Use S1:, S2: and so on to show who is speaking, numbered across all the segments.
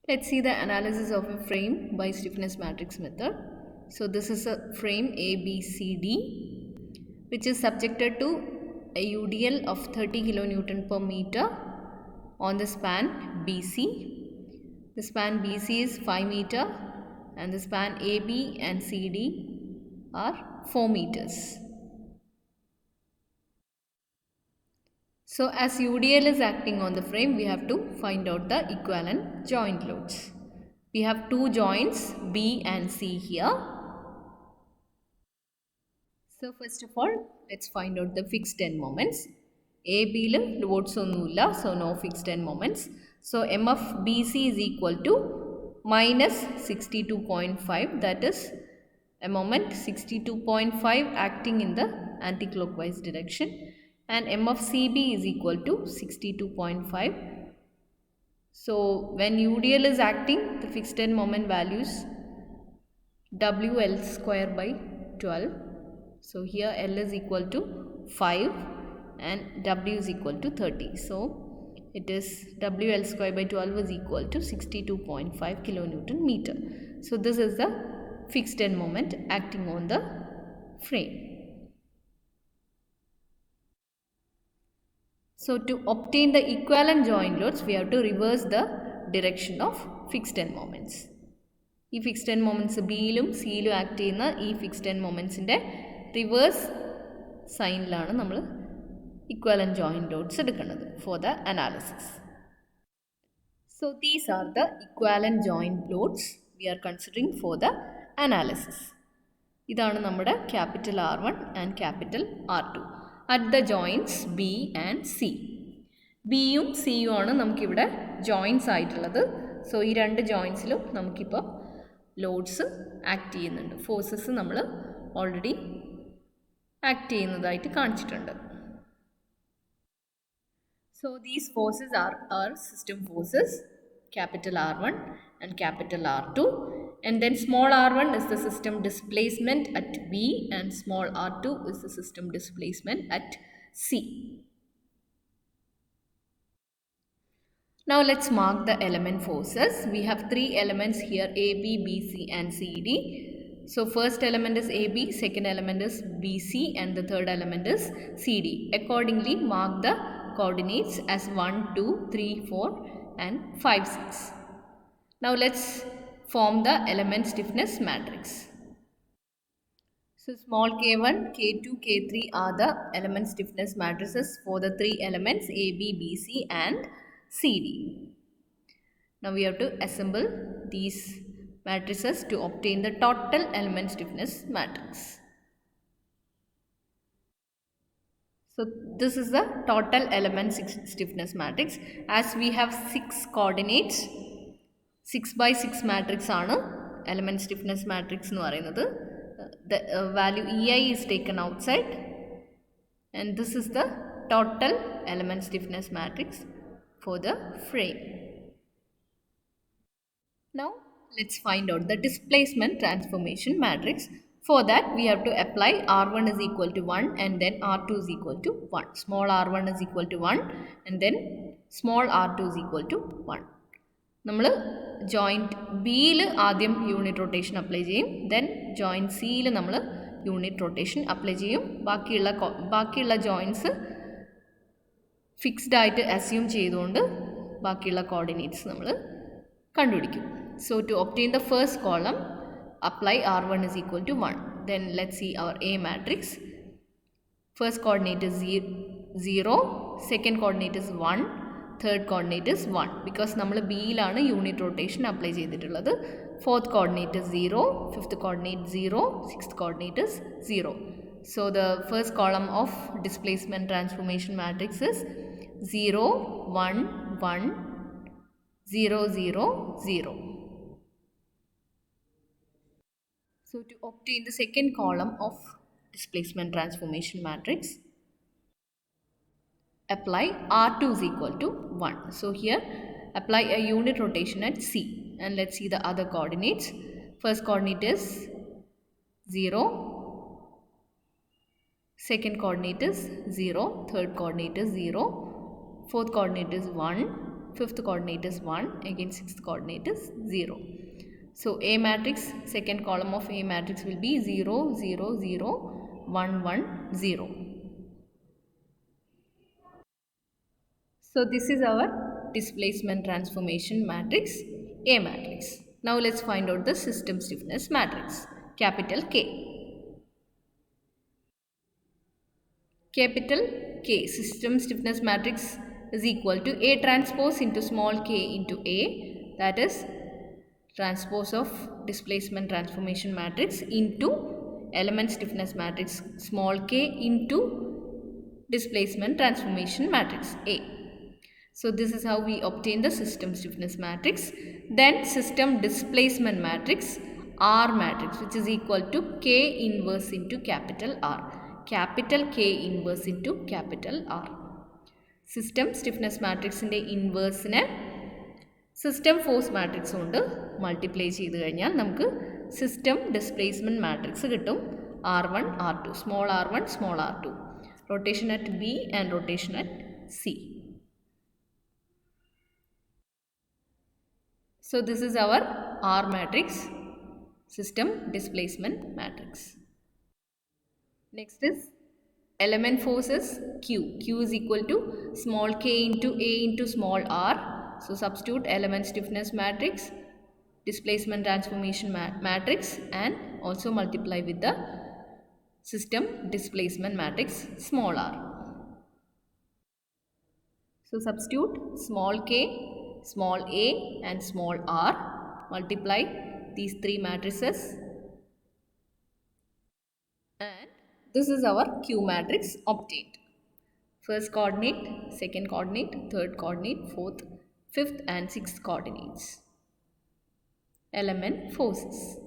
S1: Let's see the analysis of a frame by stiffness matrix method. So this is a frame ABCD which is subjected to a UDL of 30 kN per meter on the span BC. The span BC is 5 meter and the span AB and CD are 4 meters. So as UDL is acting on the frame, we have to find out the equivalent joint loads. We have two joints B and C here. So first of all, let's find out the fixed end moments. AB loads onnulla, so no fixed end moments. So M of BC is equal to minus 62.5, that is a moment 62.5 acting in the anti-clockwise direction, and M of CB is equal to 62.5. So when UDL is acting, the fixed end moment values WL square by 12. So here L is equal to 5 and W is equal to 30. So it is WL square by 12 is equal to 62.5 kilonewton meter. So this is the fixed end moment acting on the frame. So to obtain the equivalent joint loads, we have to reverse the direction of fixed end moments. ഈ fixed end moments ബിയിലും സിയിലും act ചെയ്യുന്ന ഈ fixed end മൊമെൻറ്റ്സിൻ്റെ reverse സൈനിലാണ് നമ്മൾ equivalent joint loads എടുക്കുന്നത് for the analysis. So these are the equivalent joint loads we are considering for the analysis. ഇതാണ് നമ്മുടെ capital R1 and capital R2 at the joints B and C. ബിയും സിയും ആണ് നമുക്കിവിടെ joints ആയിട്ടുള്ളത്. So ഈ രണ്ട് ജോയിൻറ്റ്സിലും നമുക്കിപ്പോൾ ലോഡ്സ് ആക്ട് ചെയ്യുന്നുണ്ട്. ഫോഴ്സസ് നമ്മൾ ഓൾറെഡി ആക്ട് ചെയ്യുന്നതായിട്ട് കാണിച്ചിട്ടുണ്ട്. So these forces are our system forces capital R1 and capital R2, and then small r1 is the system displacement at B and small r2 is the system displacement at C. Now let's mark the element forces. We have three elements here, AB, BC and CD. So first element is AB, second element is BC and the third element is CD. Accordingly mark the coordinates as 1, 2, 3, 4 and 5, 6. Now let's form the element stiffness matrix. So small k1, k2, k3 are the element stiffness matrices for the three elements AB, BC and CD. Now we have to assemble these matrices to obtain the total element stiffness matrix. So this is the total element stiffness matrix. As we have 6 coordinates, 6 by 6 matrix ആണ് element stiffness matrix എന്ന് പറയുന്നത്. The value EI is taken outside and this is the total element stiffness matrix for the frame. Now let's find out the displacement transformation matrix. For that we have to apply R1 is equal to 1 and then R2 is equal to 1. Small r1 is equal to 1 and then small r2 is equal to 1. നമ്മൾ joint ബിയിൽ ആദ്യം unit rotation apply ചെയ്യും, then joint സിയിൽ നമ്മൾ unit rotation apply ചെയ്യും. ബാക്കിയുള്ള joints fixed ആയിട്ട് assume ചെയ്തുകൊണ്ട് ബാക്കിയുള്ള കോർഡിനേറ്റ്സ് നമ്മൾ കണ്ടുപിടിക്കും. So to obtain the first column apply R1 is equal to 1. Then let's see our A matrix. First coordinate is 0, second coordinate is 1, third coordinate is 1 because നമ്മൾ ബിയിലാണ് unit rotation apply ചെയ്തിട്ടുള്ളത്. Fourth coordinate is 0, fifth coordinate 0, sixth coordinate is 0. So the first column of displacement transformation matrix is 0, 1, 1, 0, 0, 0. So to obtain the second column of displacement transformation matrix, apply R2 is equal to 1. So here apply a unit rotation at C and let's see the other coordinates. First coordinate is 0, second coordinate is 0, third coordinate is 0, fourth coordinate is 1, fifth coordinate is 1, again sixth coordinate is 0. So A matrix, second column of A matrix will be 0, 0, 0, 1, 1, 0. So this is our displacement transformation matrix, A matrix. Now let's find out the system stiffness matrix, capital K. Capital K, system stiffness matrix is equal to A transpose into small k into A, that is transpose of displacement transformation matrix into element stiffness matrix small k into displacement transformation matrix A. So this is how we obtain the system stiffness matrix. Then system displacement matrix R matrix, which is equal to K inverse into capital R. Capital K inverse into capital R. System stiffness matrix in the inverse system force matrix കൊണ്ട് multiply ചെയ്ത് കഴിഞ്ഞാൽ നമുക്ക് system displacement matrix കിട്ടും R1, R2, small r1, small r2, rotation at B and rotation at C. So this is our R matrix, system displacement matrix. Next is element forces Q. Q is equal to small k into A into small r. So substitute element stiffness matrix, displacement transformation matrix, and also multiply with the system displacement matrix small r. So substitute small k, small a and small r. Multiply these three matrices and this is our Q matrix obtained. First coordinate, second coordinate, third coordinate, fourth, fifth and sixth coordinates. Element forces.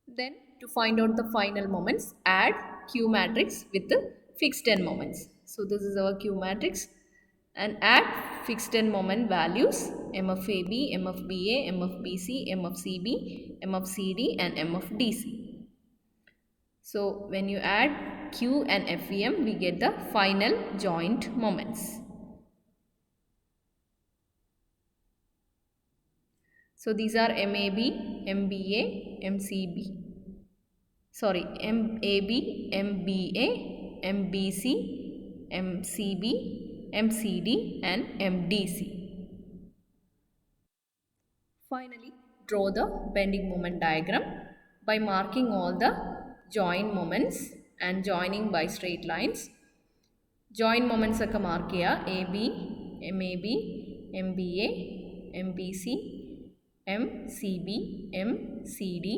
S1: Then to find out the final moments, add Q matrix with the fixed end moments. So this is our Q matrix and add fixed end moment values M of AB, M of BA, M of BC, M of CB, M of CD and M of DC. So when you add Q and FEM, we get the final joint moments. So these are MAB, MBA, MCB. Sorry, MAB, MBA, MBC, MCB, MCD and MDC. Finally, draw the bending moment diagram by marking all the joint moments and joining by straight lines. Joint moments ഒക്കെ mark ചെയ്യുക AB, MAB, MBA, MBC, MCB, MCD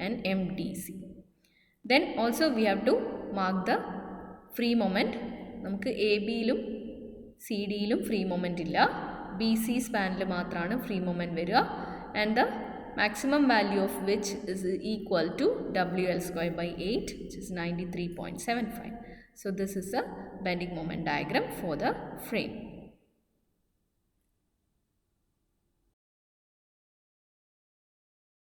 S1: and MDC. Then also we have to mark the free moment. നമുക്ക് ABയിലും CDയിലും free moment ഇല്ല, BC സ്പാനിൽ മാത്രമാണ് free moment വരിക and the maximum value of which is equal to WL square by 8, which is 93.75. So this is a bending moment diagram for the frame.